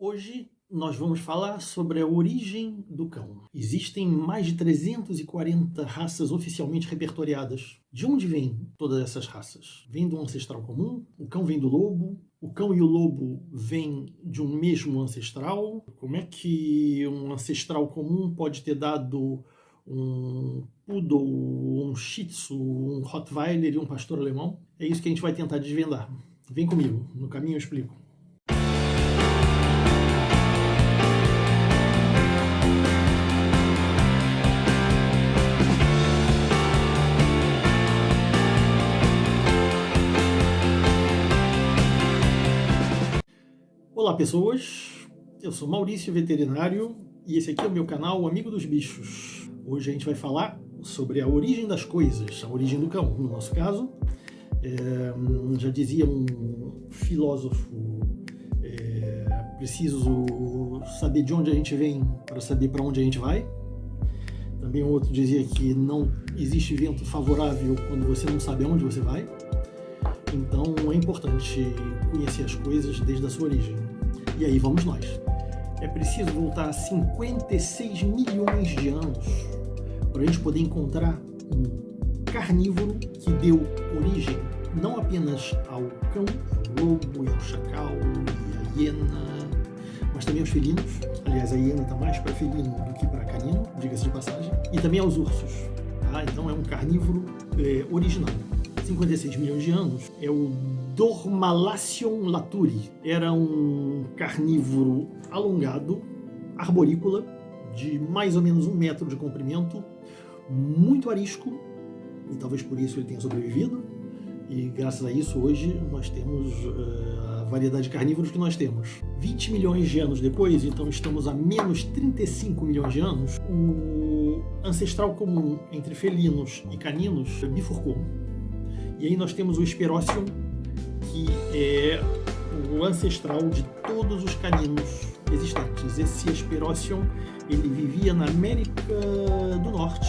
Hoje nós vamos falar sobre a origem do cão. Existem mais de 340 raças oficialmente repertoriadas. De onde vêm todas essas raças? Vêm do ancestral comum? O cão vem do lobo? O cão e o lobo vêm de um mesmo ancestral? Como é que um ancestral comum pode ter dado um poodle, um shih tzu, um rottweiler e um pastor alemão? É isso que a gente vai tentar desvendar. Vem comigo, no caminho eu explico. Olá pessoas, eu sou Maurício Veterinário e esse aqui é o meu canal Amigo dos Bichos. Hoje a gente vai falar sobre a origem das coisas, a origem do cão, no nosso caso. Já dizia um filósofo, preciso saber de onde a gente vem para saber para onde a gente vai. Também outro dizia que não existe vento favorável quando você não sabe aonde você vai. Então é importante conhecer as coisas desde a sua origem. E aí vamos nós. É preciso voltar a 56 milhões de anos para a gente poder encontrar um carnívoro que deu origem não apenas ao cão, ao lobo, ao chacal e à hiena, mas também aos felinos. Aliás, a hiena está mais para felino do que para canino, diga-se de passagem. E também aos ursos. Tá? Então é um carnívoro original. 56 milhões de anos, é o Dormalacion laturi. Era um carnívoro alongado, arborícola, de mais ou menos 1 metro de comprimento, muito arisco, e talvez por isso ele tenha sobrevivido, e graças a isso hoje nós temos a variedade de carnívoros que nós temos. 20 milhões de anos depois, então estamos a menos 35 milhões de anos, o ancestral comum entre felinos e caninos bifurcou. E aí nós temos o Hesperócion, que é o ancestral de todos os caninos existentes. Esse Hesperócion, ele vivia na América do Norte,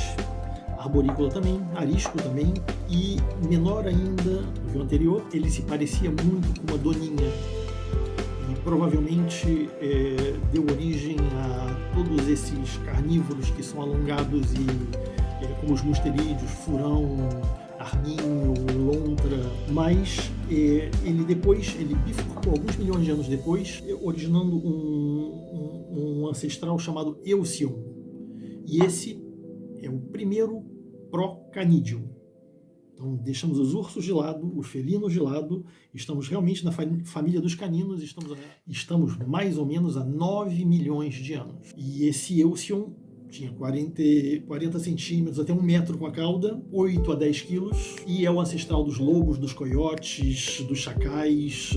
arborícola também, arisco também, e menor ainda do que o anterior, ele se parecia muito com uma doninha. E provavelmente deu origem a todos esses carnívoros que são alongados e como os musterídeos, furão, arminho, lontra, mas ele bifurcou alguns milhões de anos depois, originando um ancestral chamado Eocyon. E esse é o primeiro procanídeo. Então deixamos os ursos de lado, os felinos de lado, estamos realmente na família dos caninos, estamos mais ou menos a 9 milhões de anos. E esse Eocyon tinha 40 centímetros, até 1 metro com a cauda, 8 a 10 quilos, e é o ancestral dos lobos, dos coiotes, dos chacais,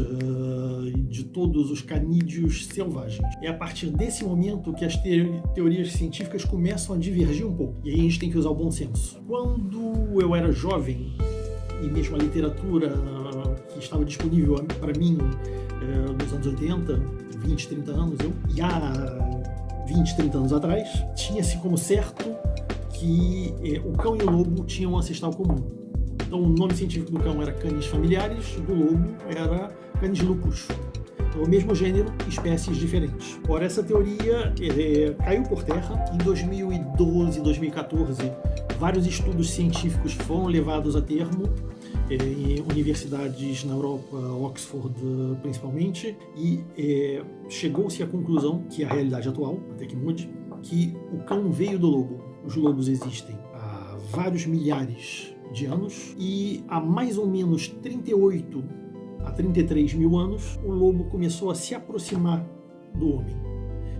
de todos os canídeos selvagens. É a partir desse momento que as teorias científicas começam a divergir um pouco, e aí a gente tem que usar o bom senso. Quando eu era jovem, e mesmo a literatura que estava disponível para mim nos anos 80, 20, 30 anos, e há 20, 30 anos atrás, tinha-se como certo que o cão e o lobo tinham um ancestral comum. Então o nome científico do cão era Canis familiaris, do lobo era Canis lupus. Então o mesmo gênero, espécies diferentes. Ora, essa teoria caiu por terra. Em 2012, 2014, vários estudos científicos foram levados a termo em universidades na Europa, Oxford principalmente, e chegou-se à conclusão, que é a realidade atual, até que mude, que o cão veio do lobo. Os lobos existem há vários milhares de anos, e há mais ou menos 38 a 33 mil anos, o lobo começou a se aproximar do homem.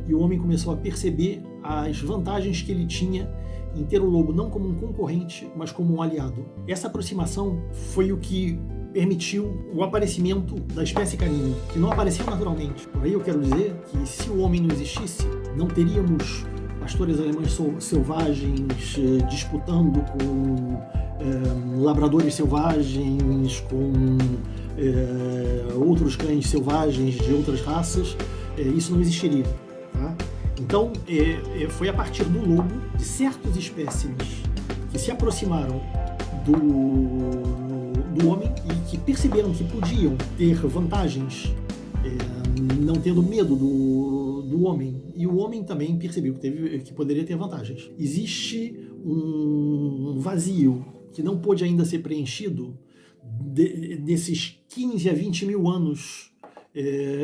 E o homem começou a perceber as vantagens que ele tinha em ter o lobo não como um concorrente, mas como um aliado. Essa aproximação foi o que permitiu o aparecimento da espécie canina, que não apareceu naturalmente. Por aí eu quero dizer que se o homem não existisse, não teríamos pastores alemães selvagens disputando com labradores selvagens, com outros cães selvagens de outras raças. Isso não existiria. Tá? Então, foi a partir do lobo, de certos espécimes que se aproximaram do homem e que perceberam que podiam ter vantagens não tendo medo do homem. E o homem também percebeu que poderia ter vantagens. Existe um vazio que não pôde ainda ser preenchido desses 15 a 20 mil anos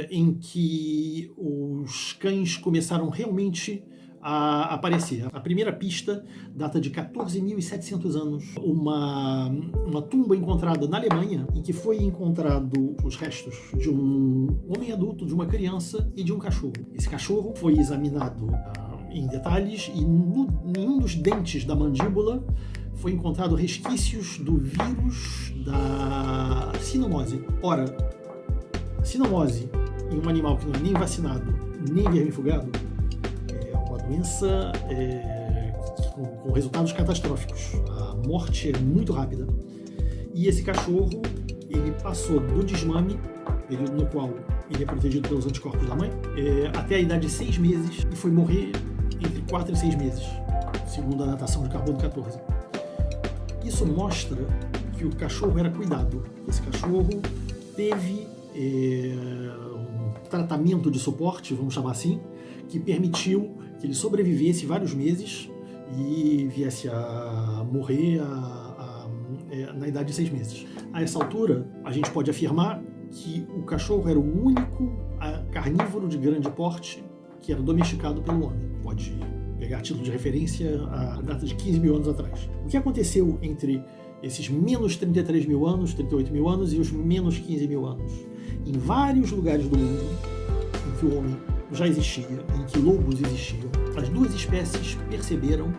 em que os cães começaram realmente a aparecer. A primeira pista data de 14.700 anos. Uma tumba encontrada na Alemanha, em que foi encontrado os restos de um homem adulto, de uma criança e de um cachorro. Esse cachorro foi examinado em detalhes e em um dos dentes da mandíbula foi encontrado resquícios do vírus da sinomose. Ora, sinomose em um animal que não é nem vacinado, nem vermifugado, é uma doença com resultados catastróficos. A morte é muito rápida. E esse cachorro, ele passou do desmame, período no qual ele é protegido pelos anticorpos da mãe, até a idade de 6 meses e foi morrer entre 4 e 6 meses, segundo a datação de carbono 14. Isso mostra que o cachorro era cuidado. Esse cachorro teve um tratamento de suporte, vamos chamar assim, que permitiu que ele sobrevivesse vários meses e viesse a morrer na idade de 6 meses. A essa altura, a gente pode afirmar que o cachorro era o único carnívoro de grande porte que era domesticado pelo homem. Pode pegar a título de referência a data de 15 mil anos atrás. O que aconteceu entre esses menos 33 mil anos, 38 mil anos e os menos 15 mil anos? Em vários lugares do mundo em que o homem já existia, em que lobos existiam, as duas espécies perceberam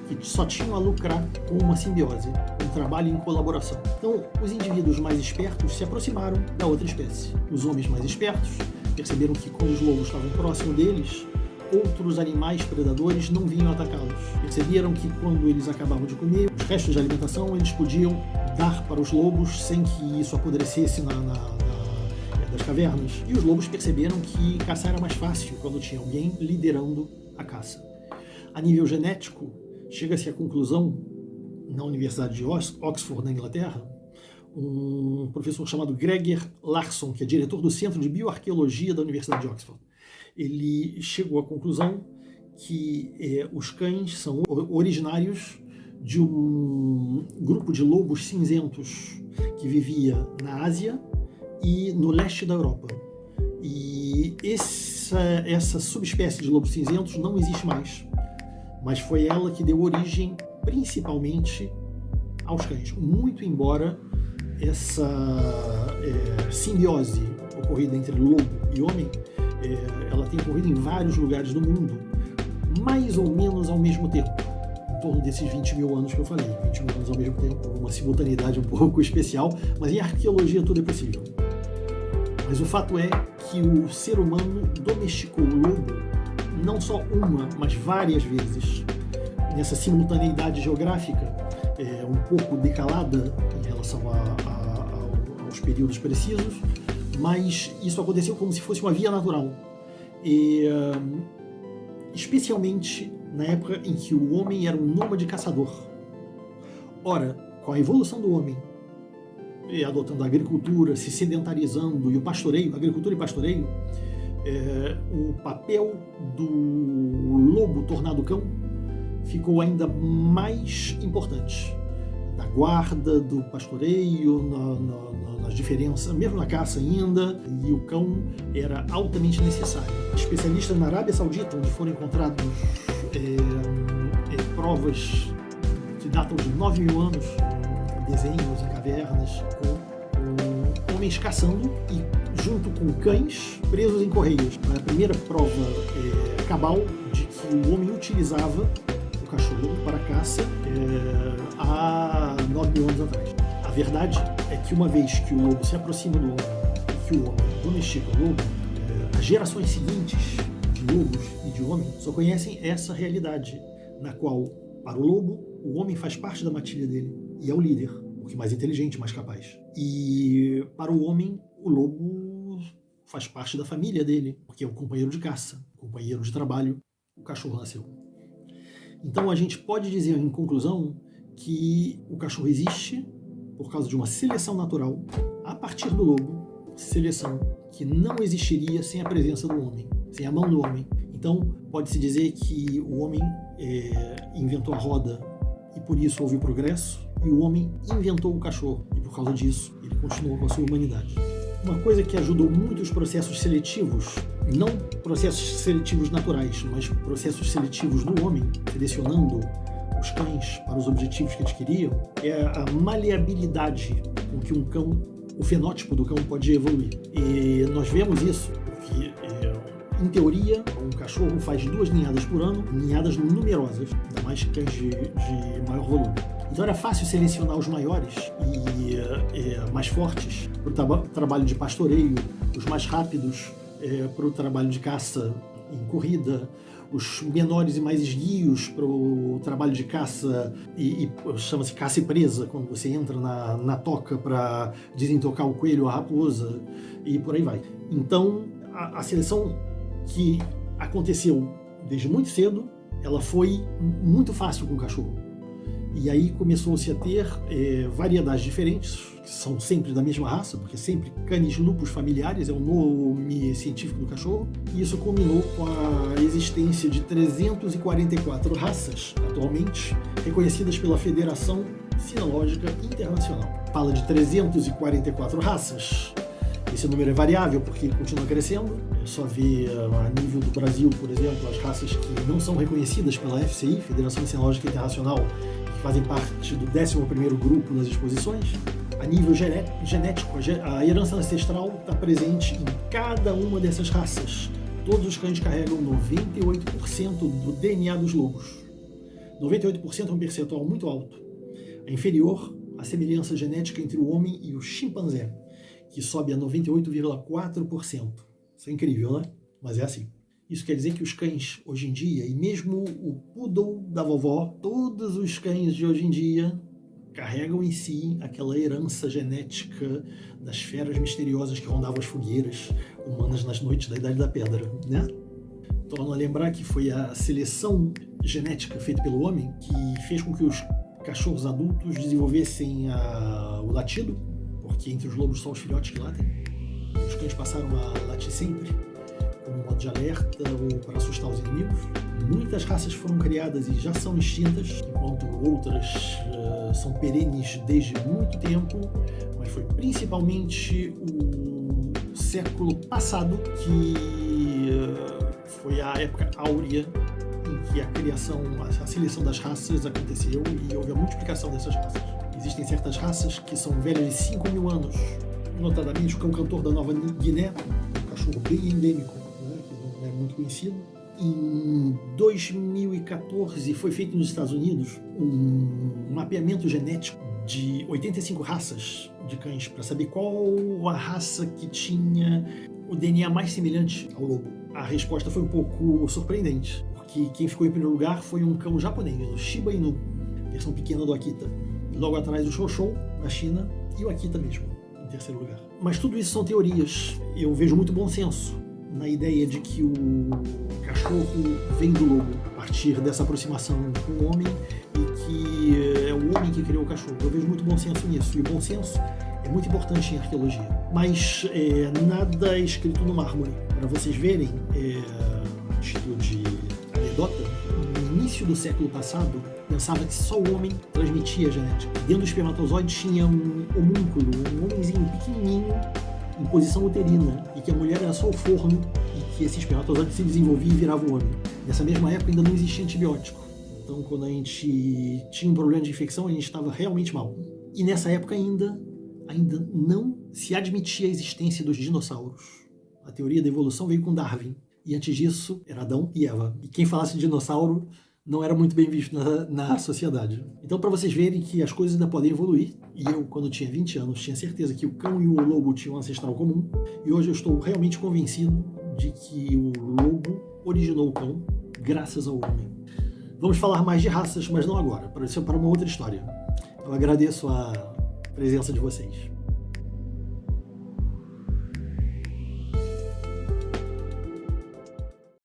que só tinham a lucrar com uma simbiose, um trabalho em colaboração. Então, os indivíduos mais espertos se aproximaram da outra espécie. Os homens mais espertos perceberam que quando os lobos estavam próximo deles, outros animais predadores não vinham atacá-los. Perceberam que quando eles acabavam de comer, os restos de alimentação eles podiam dar para os lobos sem que isso apodrecesse das cavernas. E os lobos perceberam que caçar era mais fácil quando tinha alguém liderando a caça. A nível genético, chega-se à conclusão, na Universidade de Oxford, na Inglaterra, um professor chamado Greger Larsson, que é diretor do Centro de Bioarqueologia da Universidade de Oxford. Ele chegou à conclusão que os cães são originários de um grupo de lobos cinzentos que vivia na Ásia e no leste da Europa. E essa subespécie de lobos cinzentos não existe mais, mas foi ela que deu origem principalmente aos cães, muito embora essa simbiose ocorrida entre lobo e homem ela tem ocorrido em vários lugares do mundo, mais ou menos ao mesmo tempo, em torno desses 20 mil anos que eu falei, 20 mil anos ao mesmo tempo, uma simultaneidade um pouco especial, mas em arqueologia tudo é possível. Mas o fato é que o ser humano domesticou o lobo não só uma, mas várias vezes, nessa simultaneidade geográfica, um pouco decalada em relação aos períodos precisos, mas isso aconteceu como se fosse uma via natural. Especialmente na época em que o homem era um nômade caçador. Ora, com a evolução do homem, adotando a agricultura, se sedentarizando e o pastoreio, agricultura e pastoreio, o papel do lobo tornado cão ficou ainda mais importante. Na guarda, do pastoreio, nas diferenças, mesmo na caça ainda, e o cão era altamente necessário. Especialistas na Arábia Saudita, onde foram encontrados provas que datam de 9 mil anos, desenhos em cavernas, com homens caçando e junto com cães presos em correias. A primeira prova cabal de que o homem utilizava o cachorro para caça há 9 mil anos atrás. A verdade é que uma vez que o lobo se aproxima do homem e que o homem domestica o lobo, as gerações seguintes de lobos e de homem só conhecem essa realidade, na qual, para o lobo, o homem faz parte da matilha dele e é o líder, o que mais inteligente, mais capaz. E para o homem, o lobo faz parte da família dele, porque é o companheiro de caça, o companheiro de trabalho. O cachorro nasceu. Então a gente pode dizer, em conclusão, que o cachorro existe por causa de uma seleção natural a partir do lobo, seleção que não existiria sem a presença do homem, sem a mão do homem. Então, pode-se dizer que o homem inventou a roda e por isso houve o progresso, e o homem inventou o cachorro e por causa disso ele continuou com a sua humanidade. Uma coisa que ajudou muito os processos seletivos, não processos seletivos naturais, mas processos seletivos no homem, selecionando os cães para os objetivos que eles queriam, é a maleabilidade com que um cão, o fenótipo do cão pode evoluir. E nós vemos isso porque, em teoria, um cachorro faz 2 ninhadas por ano, ninhadas numerosas, ainda mais cães de maior volume. Então era fácil selecionar os maiores e mais fortes para o trabalho de pastoreio, os mais rápidos para o trabalho de caça em corrida, os menores e mais esguios para o trabalho de caça e chama-se caça e presa, quando você entra na toca para desentocar o coelho ou a raposa e por aí vai. Então a seleção que aconteceu desde muito cedo, ela foi muito fácil com o cachorro. E aí começou-se a ter variedades diferentes, que são sempre da mesma raça, porque sempre canis lupus familiares é o nome científico do cachorro. E isso culminou com a existência de 344 raças, atualmente, reconhecidas pela Federação Cinológica Internacional. Fala de 344 raças. Esse número é variável porque continua crescendo. É só ver a nível do Brasil, por exemplo, as raças que não são reconhecidas pela FCI, Federação Cinológica Internacional, que fazem parte do 11º grupo das exposições. A nível genético, a herança ancestral está presente em cada uma dessas raças. Todos os cães carregam 98% do DNA dos lobos. 98% é um percentual muito alto. É inferior à semelhança genética entre o homem e o chimpanzé, que sobe a 98,4%. Isso é incrível, né? Mas é assim. Isso quer dizer que os cães, hoje em dia, e mesmo o poodle da vovó, todos os cães de hoje em dia carregam em si aquela herança genética das feras misteriosas que rondavam as fogueiras humanas nas noites da Idade da Pedra, né? Torno a lembrar que foi a seleção genética feita pelo homem que fez com que os cachorros adultos desenvolvessem o latido, porque entre os lobos só os filhotes que latem. Os cães passaram a latir sempre, como modo de alerta ou para assustar os inimigos. Muitas raças foram criadas e já são extintas, enquanto outras são perenes desde muito tempo, mas foi principalmente o século passado que foi a época áurea em que a criação, a seleção das raças aconteceu e houve a multiplicação dessas raças. Existem certas raças que são velhas de 5.000 anos, notadamente o cão cantor da Nova Guiné, um cachorro bem endêmico, né, que não é muito conhecido. Em 2014 foi feito nos Estados Unidos um mapeamento genético de 85 raças de cães para saber qual a raça que tinha o DNA mais semelhante ao lobo. A resposta foi um pouco surpreendente, porque quem ficou em primeiro lugar foi um cão japonês, o Shiba Inu, versão pequena do Akita. E logo atrás o Shou da China e o Akita mesmo, em terceiro lugar. Mas tudo isso são teorias. Eu vejo muito bom senso na ideia de que o cachorro vem do lobo a partir dessa aproximação com o homem e que é o homem que criou o cachorro. Eu vejo muito bom senso nisso. E o bom senso é muito importante em arqueologia. Mas nada é escrito no mármore. Para vocês verem, título de anedota, no início do século passado, pensava que só o homem transmitia a genética. Dentro do espermatozoide tinha um homúnculo, um homenzinho pequenininho, em posição uterina, e que a mulher era só o forno e que esse espermatozoide se desenvolvia e virava um homem. Nessa mesma época ainda não existia antibiótico. Então quando a gente tinha um problema de infecção, a gente estava realmente mal. E nessa época ainda não se admitia a existência dos dinossauros. A teoria da evolução veio com Darwin. E antes disso, era Adão e Eva. E quem falasse de dinossauro não era muito bem visto na sociedade. Então, para vocês verem que as coisas ainda podem evoluir, e eu, quando tinha 20 anos, tinha certeza que o cão e o lobo tinham um ancestral comum, e hoje eu estou realmente convencido de que o lobo originou o cão graças ao homem. Vamos falar mais de raças, mas não agora, isso é para uma outra história. Eu agradeço a presença de vocês.